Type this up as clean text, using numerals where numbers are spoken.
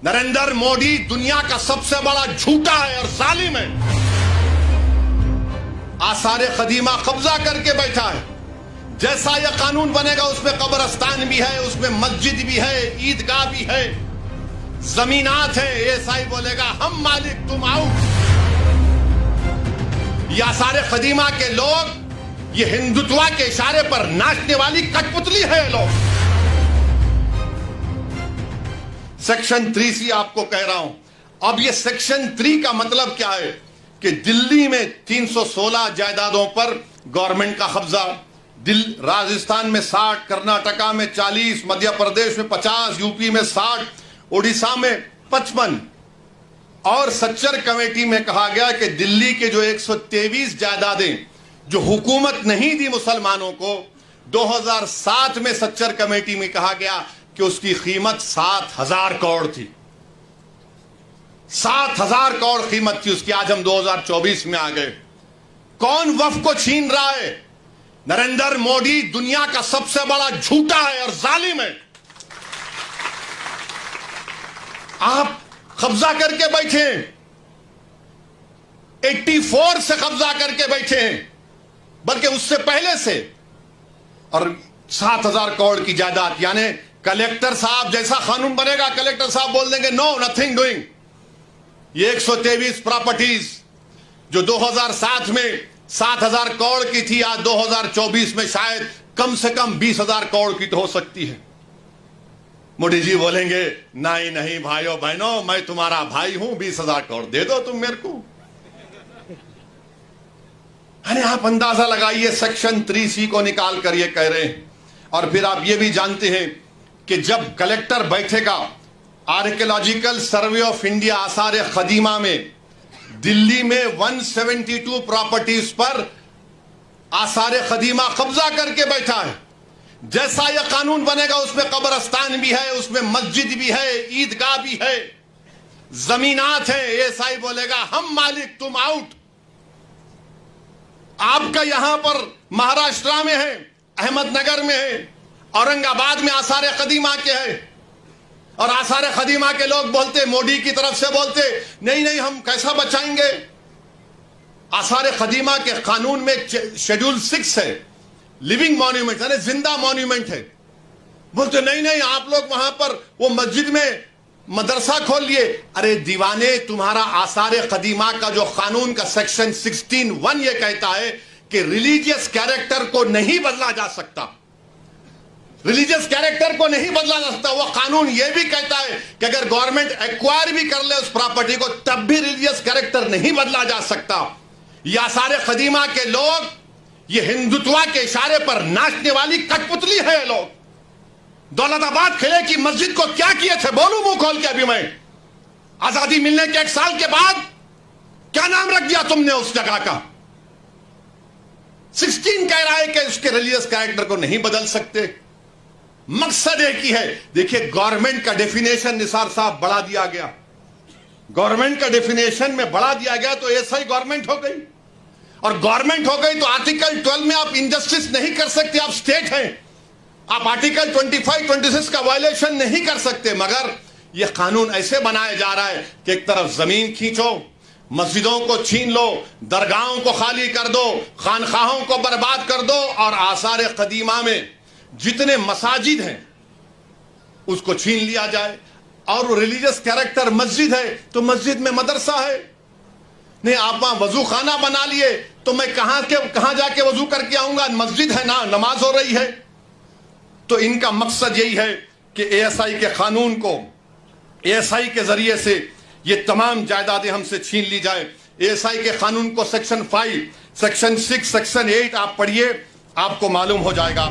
नरेंद्र मोदी दुनिया का सबसे बड़ा झूठा है और जालिम है। आसारे कदीमा कब्जा करके बैठा है। जैसा यह कानून बनेगा उसमें कब्रस्तान भी है, उसमें मस्जिद भी है, ईदगाह भी है, जमीनात है। एएसआई बोलेगा हम मालिक तुम आओ। ये आसारे कदीमा के लोग ये हिंदुत्व के इशारे पर नाचने वाली कठपुतली है लोग। सेक्शन 3C आपको कह रहा हूं। अब ये सेक्शन 3 का मतलब क्या है कि दिल्ली में 316 जायदादों पर गवर्नमेंट का कब्जा, राजस्थान में 60, कर्नाटका में 40, मध्य प्रदेश में 50, यूपी में 60, उड़ीसा में 55। और सच्चर कमेटी में कहा गया कि दिल्ली के जो 123 जायदादें जो हुकूमत नहीं दी मुसलमानों को, 2007 में सच्चर कमेटी में कहा गया कि उसकी कीमत 7,000 करोड़ थी। 7,000 करोड़ कीमत थी उसकी। आज हम 2024 में आ गए। कौन वक्फ को छीन रहा है? नरेंद्र मोदी दुनिया का सबसे बड़ा झूठा है और जालिम है। आप कब्जा करके बैठे, 84 से कब्जा करके बैठे हैं, बल्कि उससे पहले से। और 7,000 करोड़ की जायदाद, यानी कलेक्टर साहब जैसा कानून बनेगा, कलेक्टर साहब बोल देंगे नो नथिंग डूइंग। ये 123 प्रॉपर्टीज जो 2007 में 7,000 करोड़ की थी, आज 2024 में शायद कम से कम 20,000 करोड़ की तो हो सकती है। मोदी जी बोलेंगे नहीं नहीं भाइयों बहनों, मैं तुम्हारा भाई हूं, 20,000 करोड़ दे दो तुम मेरे को। अरे आप अंदाजा लगाइए, सेक्शन 3C को निकाल कर ये कह रहे हैं। और फिर आप ये भी जानते हैं कि जब कलेक्टर बैठेगा आर्कियोलॉजिकल सर्वे ऑफ इंडिया आसार कदीमा में, दिल्ली में 172 प्रॉपर्टीज पर आसार कदीमा कब्जा करके बैठा है। जैसा यह कानून बनेगा उसमें कब्रस्तान भी है, उसमें मस्जिद भी है, ईदगाह भी है, जमीनात है। एएसआई बोलेगा हम मालिक तुम आउट। आपका यहां पर महाराष्ट्र में है, अहमदनगर में है, औरंगाबाद में आसार कदीमा के है। और आसार कदीमा के लोग बोलते, मोदी की तरफ से बोलते नहीं नहीं हम कैसा बचाएंगे। आसार कदीमा के कानून में शेड्यूल 6 है, लिविंग मॉन्यूमेंट यानी जिंदा मॉन्यूमेंट है। बोलते नहीं नहीं आप लोग वहां पर वो मस्जिद में मदरसा खोल लिए। अरे दीवाने, तुम्हारा आसार कदीमा का जो कानून का सेक्शन 16(1) ये कहता है कि रिलीजियस कैरेक्टर को नहीं बदला जा सकता। रिलीजियस कैरेक्टर को नहीं बदला जा सकता। वो कानून ये भी कहता है कि अगर गवर्नमेंट एक्वायर भी कर ले उस प्रॉपर्टी को, तब भी रिलीजियस कैरेक्टर नहीं बदला जा सकता। ये आसार कदीमा के लोग ये हिंदुत्व के इशारे पर नाचने वाली कठपुतली है लोग। दौलताबाद किले की मस्जिद को क्या किए थे बोलूं मुंह खोल के अभी मैं? आजादी मिलने के 1 साल के बाद क्या नाम रख दिया तुमने उस जगह का? 16 कह रहा है कि उसके रिलीजियस कैरेक्टर को नहीं बदल सकते। मकसद एक ही है। देखिए गवर्नमेंट का डेफिनेशन निसार साहब बढ़ा दिया गया। गवर्नमेंट का डेफिनेशन में बढ़ा दिया गया तो ऐसा ही गवर्नमेंट हो गई। और गवर्नमेंट हो गई तो आर्टिकल 12 में आप इंजस्टिस नहीं कर सकते, आप स्टेट हैं। आप आर्टिकल 25, 26 का वायलेशन नहीं कर सकते। मगर यह कानून ऐसे बनाया जा रहा है कि एक तरफ जमीन खींचो, मस्जिदों को छीन लो, दरगाहों को खाली कर दो, खानखाहों को बर्बाद कर दो, और आसार कदीमा में जितने मसाजिद हैं उसको छीन लिया जाए। और वो रिलीजियस कैरेक्टर मस्जिद है तो मस्जिद में मदरसा है। नहीं आप वहां वजू खाना बना लिए तो मैं कहां जाके वजू करके आऊंगा? मस्जिद है ना, नमाज हो रही है। तो इनका मकसद यही है कि एएसआई के कानून को, एएसआई के जरिए से ये तमाम जायदादें हमसे छीन ली जाए। एएसआई के कानून को सेक्शन 5, सेक्शन 6, सेक्शन 8 आप पढ़िए, आपको मालूम हो जाएगा।